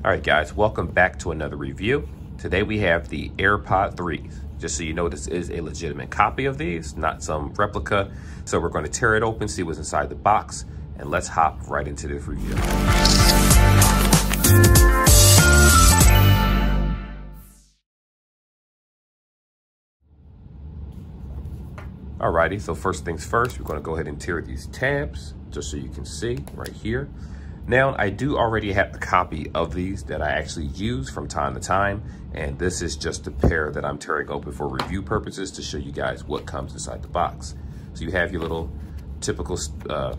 All right, guys, welcome back to another review. Today we have the AirPod 3s. Just so you know, this is a legitimate copy of these, not some replica. So we're going to tear it open, see what's inside the box, and let's hop right into this review. Alrighty, so first things first, we're going to go ahead and tear these tabs, just so you can see right here. Now, I do already have a copy of these that I actually use from time to time, and this is just a pair that I'm tearing open for review purposes to show you guys what comes inside the box. So you have your little typical,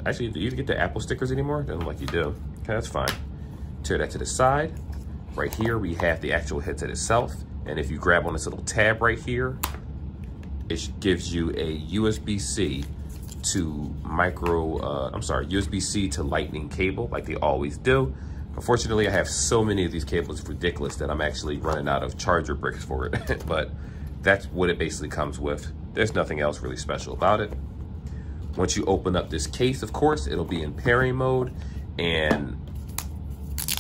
actually, do you even get the Apple stickers anymore? Doesn't look like you do. Okay, that's fine. Tear that to the side. Right here, we have the actual headset itself, and if you grab on this little tab right here, it gives you a USB-C to USB-C to lightning cable like they always do. Unfortunately, I have so many of these cables, it's ridiculous that I'm actually running out of charger bricks for it. But that's what it basically comes with. There's nothing else really special about it. Once you open up this case, of course, it'll be in pairing mode, and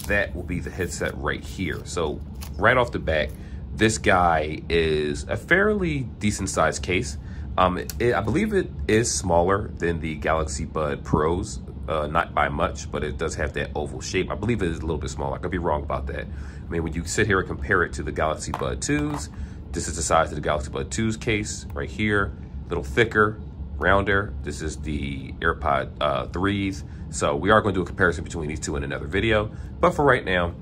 that will be the headset right here. So right off the bat, this guy is a fairly decent sized case. I believe it is smaller than the Galaxy Bud Pros, not by much, but it does have that oval shape. I believe it is a little bit smaller. I could be wrong about that. I mean, when you sit here and compare it to the Galaxy Bud 2s, this is the size of the Galaxy Bud 2's case right here, a little thicker, rounder. This is the AirPod 3s. So we are going to do a comparison between these two in another video. But for right now,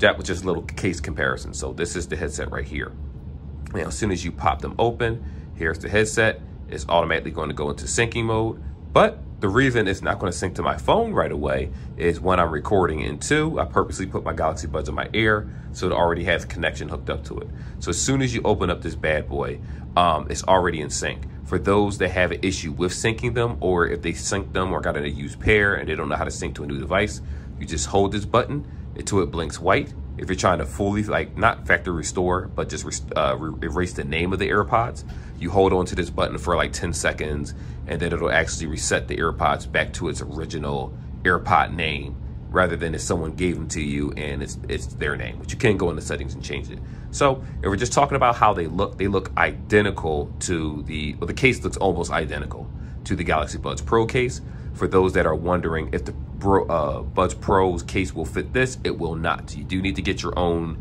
that was just a little case comparison. So this is the headset right here. Now, as soon as you pop them open, here's the headset. It's automatically going to go into syncing mode. But the reason it's not going to sync to my phone right away is when I'm recording. And two, I purposely put my Galaxy Buds in my ear, so it already has a connection hooked up to it. So as soon as you open up this bad boy, it's already in sync. For those that have an issue with syncing them, or if they sync them or got in a used pair and they don't know how to sync to a new device, you just hold this button until it blinks white. If you're trying to fully, like, not factory restore, but just erase the name of the AirPods, you hold on to this button for like 10 seconds, and then it'll actually reset the AirPods back to its original AirPod name, rather than if someone gave them to you and it's their name, but you can go in the settings and change it. So if we're just talking about how they look identical to the case looks almost identical to the Galaxy Buds Pro case. For those that are wondering if the Buds Pro's case will fit this, it will not. You do need to get your own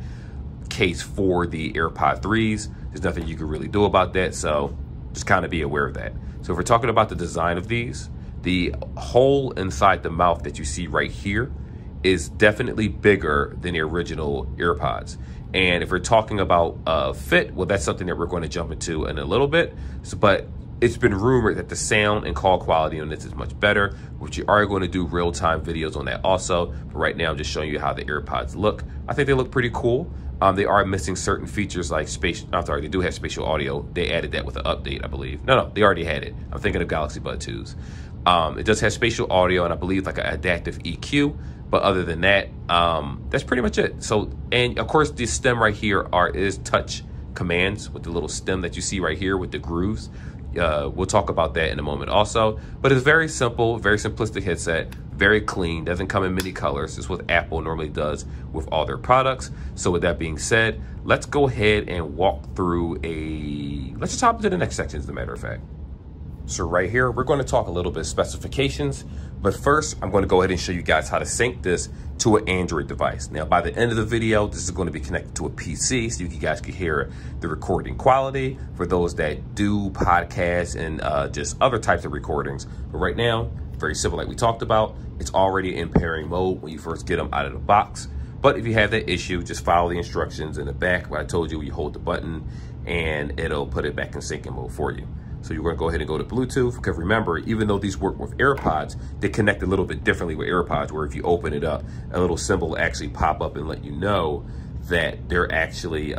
case for the AirPod 3s. There's nothing you can really do about that, so just kind of be aware of that. So if we're talking about the design of these, the hole inside the mouth that you see right here is definitely bigger than the original AirPods. And if we're talking about fit, well, that's something that we're going to jump into in a little bit. But it's been rumored that the sound and call quality on this is much better, which you are going to do real-time videos on that also. But right now, I'm just showing you how the AirPods look. I think they look pretty cool. They are missing certain features like they do have spatial audio. They added that with an update, I believe. No, they already had it. I'm thinking of Galaxy Bud 2s. It does have spatial audio and I believe like an adaptive EQ. But other than that, that's pretty much it. So, and of course, this stem right here is touch commands with the little stem that you see right here with the grooves. We'll talk about that in a moment also. But it's very simple, very simplistic headset, very clean, doesn't come in many colors. It's what Apple normally does with all their products. So with that being said, let's go ahead and walk through let's just hop into the next section, as a matter of fact. So right here, we're going to talk a little bit specifications, but first I'm going to go ahead and show you guys how to sync this to an Android device. Now, by the end of the video, this is going to be connected to a PC so you guys can hear the recording quality for those that do podcasts and just other types of recordings. But right now, very simple, like we talked about, it's already in pairing mode when you first get them out of the box. But if you have that issue, just follow the instructions in the back. What I told you, you hold the button and it'll put it back in syncing mode for you. So you're going to go ahead and go to Bluetooth, because remember, even though these work with AirPods, they connect a little bit differently with AirPods, where if you open it up, a little symbol will actually pop up and let you know that they're actually,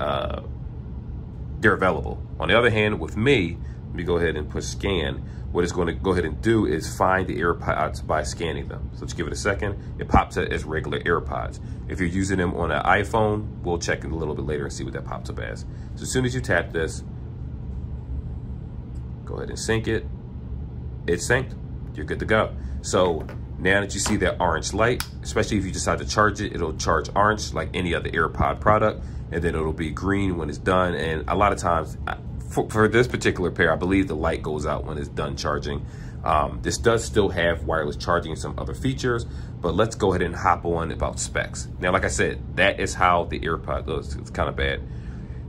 they're available. On the other hand, with me, let me go ahead and push scan. What it's going to go ahead and do is find the AirPods by scanning them. So just give it a second. It pops up as regular AirPods. If you're using them on an iPhone, we'll check it a little bit later and see what that pops up as. So as soon as you tap this, go ahead and sync it. It's synced. You're good to go. So Now that you see that orange light, especially if you decide to charge it, it'll charge orange like any other AirPod product, and then it'll be green when it's done. And a lot of times, for this particular pair, I believe the light goes out when it's done charging. This does still have wireless charging and some other features, but let's go ahead and hop on about specs. Now, like I said, that is how the AirPod goes. It's kind of bad.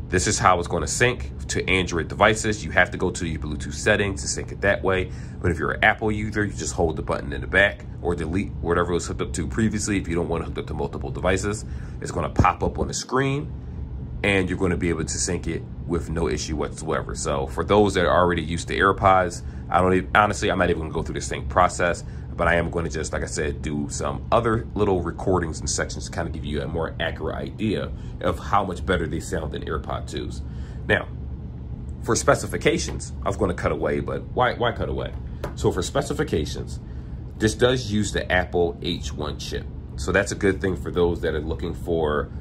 This is how it's going to sync to Android devices. You have to go to your Bluetooth settings to sync it that way. But if you're an Apple user, you just hold the button in the back or delete whatever it was hooked up to previously. If you don't want to hook up to multiple devices, it's going to pop up on the screen and you're going to be able to sync it with no issue whatsoever. So for those that are already used to AirPods, honestly, I'm not even going to go through the sync process, but I am going to just, like I said, do some other little recordings and sections to kind of give you a more accurate idea of how much better they sound than AirPod 2s. Now, for specifications, I was going to cut away, but why cut away? So for specifications, this does use the Apple H1 chip. So that's a good thing for those that are looking for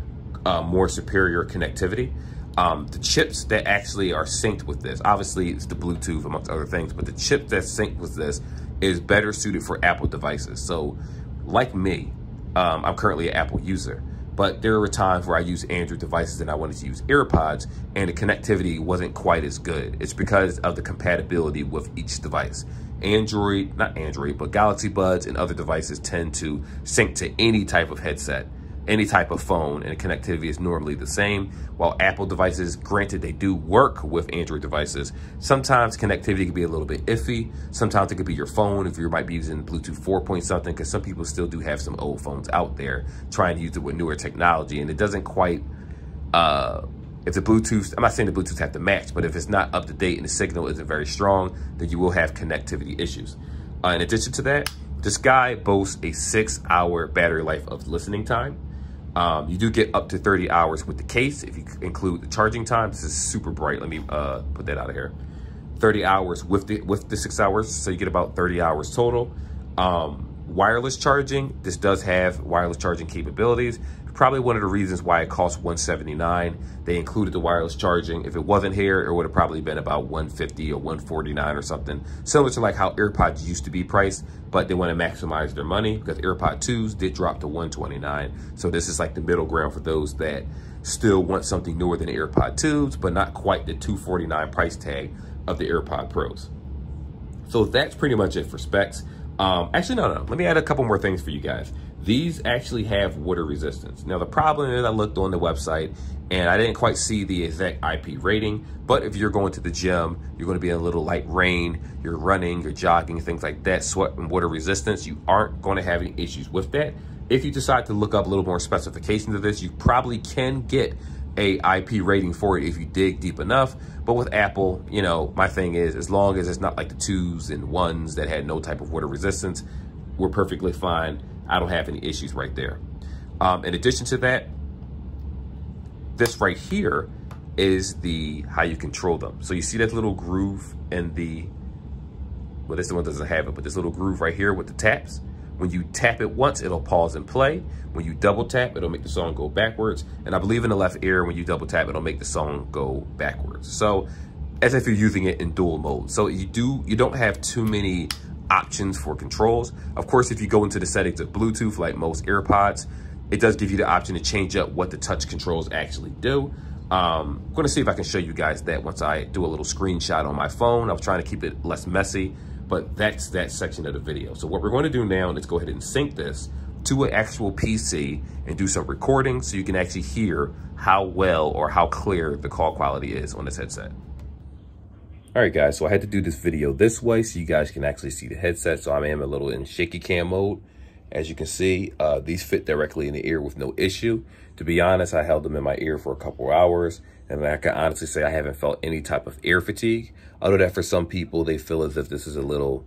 more superior connectivity. The chips that actually are synced with this, obviously it's the Bluetooth amongst other things, but the chip that's synced with this is better suited for Apple devices. So like me, I'm currently an Apple user, but there were times where I used Android devices and I wanted to use AirPods and the connectivity wasn't quite as good. It's because of the compatibility with each device. Not Android, but Galaxy Buds and other devices tend to sync to any type of headset, any type of phone, and the connectivity is normally the same. While Apple devices, granted, they do work with Android devices, sometimes connectivity can be a little bit iffy. Sometimes it could be your phone if you might be using Bluetooth 4 point something, because some people still do have some old phones out there trying to use it with newer technology, and it doesn't quite, if the Bluetooth, I'm not saying the Bluetooth have to match, but if it's not up to date and the signal isn't very strong, then you will have connectivity issues. In addition to that, this guy boasts a 6-hour battery life of listening time. You do get up to 30 hours with the case if you include the charging time. This is super bright. Let me put that out of here. 30 hours with the 6 hours, so you get about 30 hours total. Wireless charging, this does have wireless charging capabilities. Probably one of the reasons why it costs $179. They included the wireless charging. If it wasn't here, it would have probably been about $150 or $149 or something. Similar to like how AirPods used to be priced, but they want to maximize their money because AirPod 2s did drop to $129. So this is like the middle ground for those that still want something newer than the AirPod 2s, but not quite the $249 price tag of the AirPod Pros. So that's pretty much it for specs. Actually, no. Let me add a couple more things for you guys. These actually have water resistance. Now, the problem is I looked on the website and I didn't quite see the exact IP rating, but if you're going to the gym, you're going to be in a little light rain, you're running, you're jogging, things like that, sweat and water resistance, you aren't going to have any issues with that. If you decide to look up a little more specifications of this, you probably can get a IP rating for it if you dig deep enough. But with Apple, you know, my thing is, as long as it's not like the 2s and 1s that had no type of water resistance, we're perfectly fine. I don't have any issues right there. In addition to that, this right here is how you control them. So you see that little groove in well, this one doesn't have it, but this little groove right here with the taps. When you tap it once, it'll pause and play. When you double tap, it'll make the song go backwards. And I believe in the left ear, when you double tap, it'll make the song go backwards. So as if you're using it in dual mode. So you don't have too many options for controls. Of course, if you go into the settings of Bluetooth, like most AirPods, it does give you the option to change up what the touch controls actually do. I'm going to see if I can show you guys that once I do a little screenshot on my phone. I was trying to keep it less messy, but that's that section of the video. So what we're going to do now is go ahead and sync this to an actual PC and do some recording so you can actually hear how well or how clear the call quality is on this headset. All right, guys, so I had to do this video this way so you guys can actually see the headset. So I am a little in shaky cam mode. As you can see, these fit directly in the ear with no issue. To be honest, I held them in my ear for a couple hours, and I can honestly say I haven't felt any type of ear fatigue. Other than for some people, they feel as if this is a little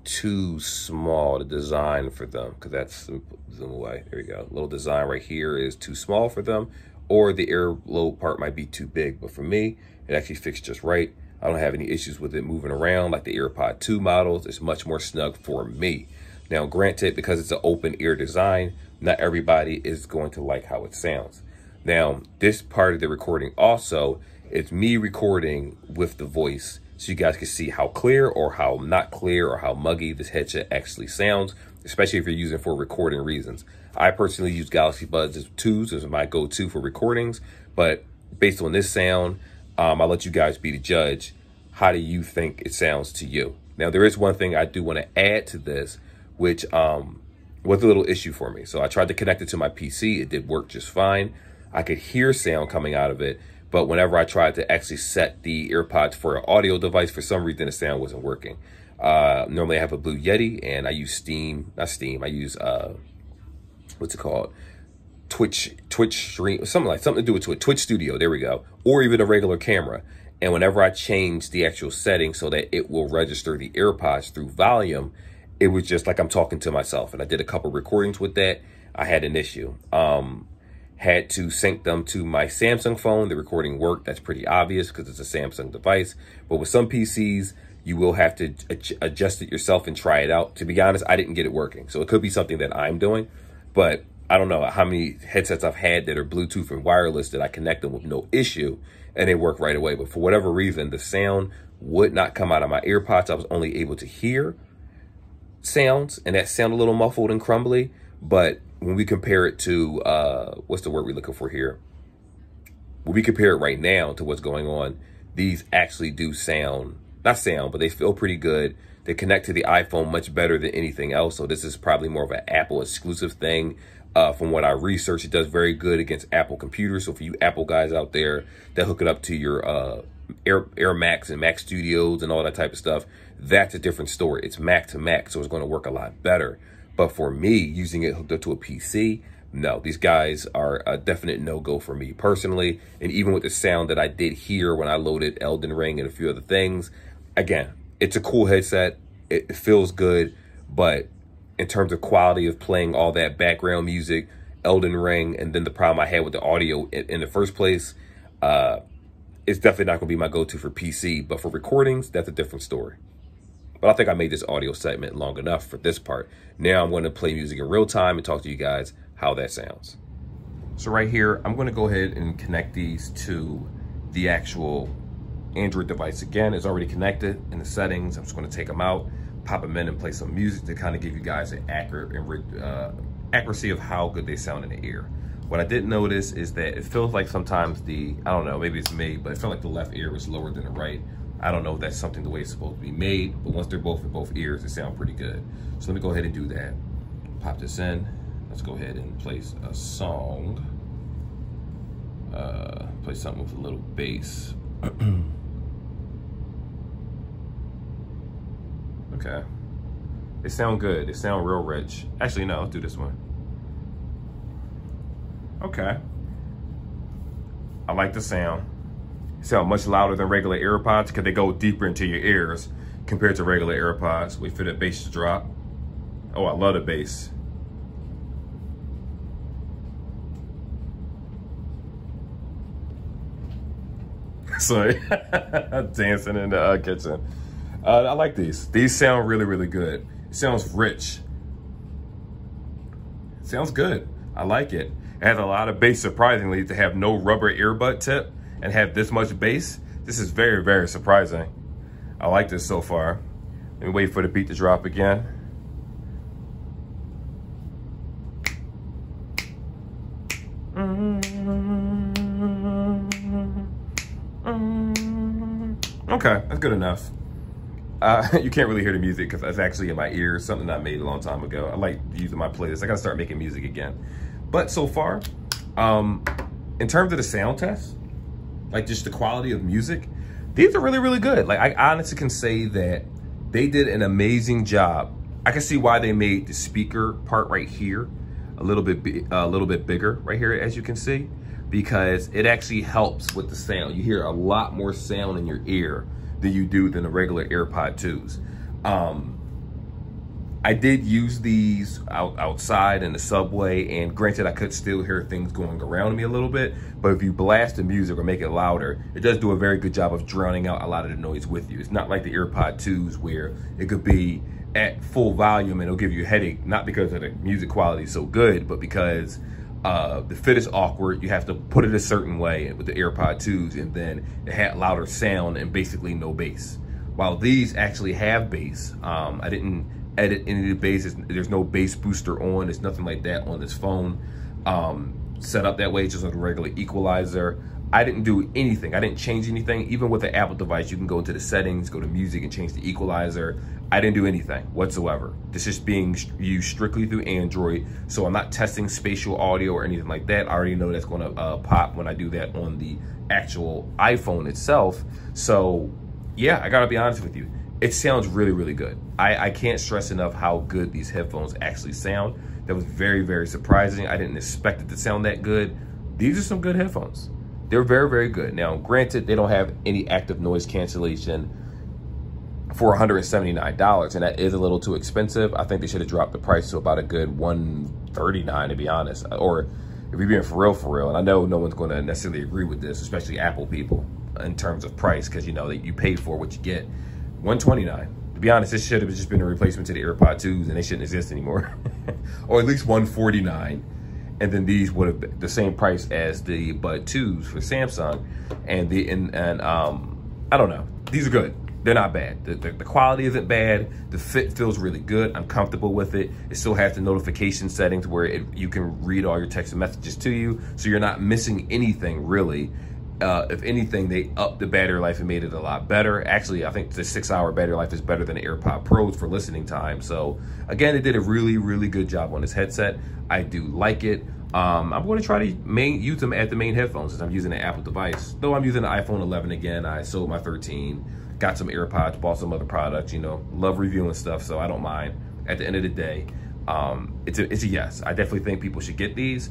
too small to design for them, because that's, zoom away, there you go. Little design right here is too small for them, or the earlobe part might be too big. But for me, it actually fits just right. I don't have any issues with it moving around like the AirPod 2 models. It's much more snug for me. Now, granted, because it's an open ear design, not everybody is going to like how it sounds. Now, this part of the recording also is me recording with the voice so you guys can see how clear or how not clear or how muggy this headset actually sounds. especially if you're using for recording reasons. I personally use Galaxy Buds 2s as my go-to for recordings, but based on this sound, I'll let you guys be the judge. How do you think it sounds to you? Now, there is one thing I do want to add to this, which was a little issue for me. So I tried to connect it to my PC. It did work just fine. I could hear sound coming out of it, but whenever I tried to actually set the AirPods for an audio device, for some reason the sound wasn't working. Normally I have a Blue Yeti, and I use I use what's it called? Twitch stream, something to do with Twitch Studio, there we go, or even a regular camera. And whenever I change the actual setting so that it will register the AirPods through volume, it was just like I'm talking to myself. And I did a couple recordings with that. I had an issue. Had to sync them to my Samsung phone. The recording worked. That's pretty obvious because it's a Samsung device. But with some PCs, you will have to adjust it yourself and try it out. To be honest, I didn't get it working. So it could be something that I'm doing. But I don't know how many headsets I've had that are Bluetooth and wireless that I connect them with no issue and they work right away. But for whatever reason, the sound would not come out of my AirPods. I was only able to hear sounds, and that sound a little muffled and crumbly. But when we compare it to, what's the word we're looking for here? When we compare it right now to what's going on, these actually do sound, not sound, but they feel pretty good. They connect to the iPhone much better than anything else. So this is probably more of an Apple exclusive thing. From what I researched, it does very good against Apple computers. So for you Apple guys out there that hook it up to your Air Max and Mac Studios and all that type of stuff, that's a different story. It's Mac to Mac, so it's going to work a lot better. But for me, using it hooked up to a PC, no, these guys are a definite no-go for me personally. And even with the sound that I did hear when I loaded Elden Ring and a few other things, again, it's a cool headset. It feels good, but in terms of quality of playing all that background music, Elden Ring, and then the problem I had with the audio in the first place, it's definitely not going to be my go-to for PC. But for recordings, that's a different story. But I think I made this audio segment long enough for this part. Now I'm going to play music in real time and talk to you guys how that sounds. So right here, I'm going to go ahead and connect these to the actual Android device. Again, it's already connected in the settings. I'm just going to take them out, pop them in, and play some music to kind of give you guys an accurate and accuracy of how good they sound in the ear. What I did notice is that it feels like sometimes I don't know, maybe it's me, but it felt like the left ear was lower than the right. I don't know if that's something the way it's supposed to be made, but once they're both in both ears, they sound pretty good. So let me go ahead and do that. Pop this in. Let's go ahead and play a song. Play something with a little bass. Okay. They sound good. They sound real rich. Actually, no, I'll do this one. Okay. I like the sound. Sound much louder than regular AirPods because they go deeper into your ears compared to regular AirPods. Wait for the bass to drop. Oh, I love the bass. Sorry, dancing in the kitchen. I like these. These sound really, really good. It sounds rich. It sounds good. I like it. It has a lot of bass, surprisingly, to have no rubber earbud tip and have this much bass. This is very, very surprising. I like this so far. Let me wait for the beat to drop again. Okay, that's good enough. You can't really hear the music because it's actually in my ears, something I made a long time ago. I like using my playlist. I gotta start making music again. But so far, in terms of the sound test, like just the quality of music, these are really, really good. Like I honestly can say that they did an amazing job. I can see why they made the speaker part right here a little bit bigger right here, as you can see, because it actually helps with the sound. You hear a lot more sound in your ear than you do than the regular AirPod 2s. I did use these outside in the subway, and granted, I could still hear things going around me a little bit, but if you blast the music or make it louder, it does do a very good job of drowning out a lot of the noise with you. It's not like the AirPod 2s where it could be at full volume and it'll give you a headache, not because of the music quality is so good, but because the fit is awkward. You have to put it a certain way with the AirPod 2s, and then it had louder sound and basically no bass. While these actually have bass, I didn't edit any of the bass. There's no bass booster on. There's nothing like that on this phone. Set up that way, just like a regular equalizer. I didn't do anything. I didn't change anything. Even with the Apple device, you can go into the settings, go to music, and change the equalizer. I didn't do anything whatsoever. This is being used strictly through Android, so I'm not testing spatial audio or anything like that. I already know that's gonna pop when I do that on the actual iPhone itself. So yeah, I gotta be honest with you. It sounds really, really good. I can't stress enough how good these headphones actually sound. That was very, very surprising. I didn't expect it to sound that good. These are some good headphones. They're very, very good. Now, granted, they don't have any active noise cancellation for $179, and that is a little too expensive. I think they should have dropped the price to about a good $139, to be honest. Or if you're being for real, and I know no one's going to necessarily agree with this, especially Apple people, in terms of price, because you know that you pay for what you get. $129. To be honest, this should have just been a replacement to the AirPods 2s, and they shouldn't exist anymore. Or at least $149. And then these would have been the same price as the Bud 2s for Samsung. And I don't know. These are good. They're not bad. The quality isn't bad. The fit feels really good. I'm comfortable with it. It still has the notification settings where you can read all your text and messages to you, so you're not missing anything really. If anything, they upped the battery life and made it a lot better. Actually, I think the 6-hour battery life is better than the AirPod Pros for listening time. So again, they did a really, really good job on this headset. I do like it. I'm going to try to use them at the main headphones since I'm using an Apple device. Though I'm using the iPhone 11 again. I sold my 13, got some AirPods, bought some other products, you know, love reviewing stuff, so I don't mind. At the end of the day, it's a yes. I definitely think people should get these.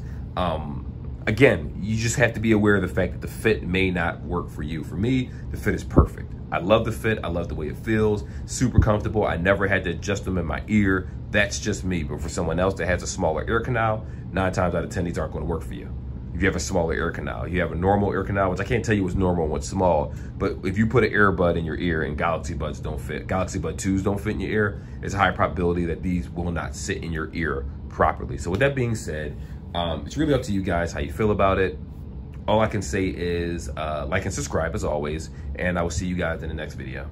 Again, you just have to be aware of the fact that the fit may not work for you. For me, the fit is perfect. I love the fit. I love the way it feels. Super comfortable. I never had to adjust them in my ear. That's just me. But for someone else that has a smaller ear canal, 9 times out of 10, these aren't going to work for you. If you have a smaller ear canal, you have a normal ear canal, which I can't tell you what's normal and what's small, but if you put an earbud in your ear and Galaxy Buds don't fit, Galaxy Bud 2s don't fit in your ear, there's a high probability that these will not sit in your ear properly. So with that being said, it's really up to you guys how you feel about it. All I can say is like and subscribe as always, and I will see you guys in the next video.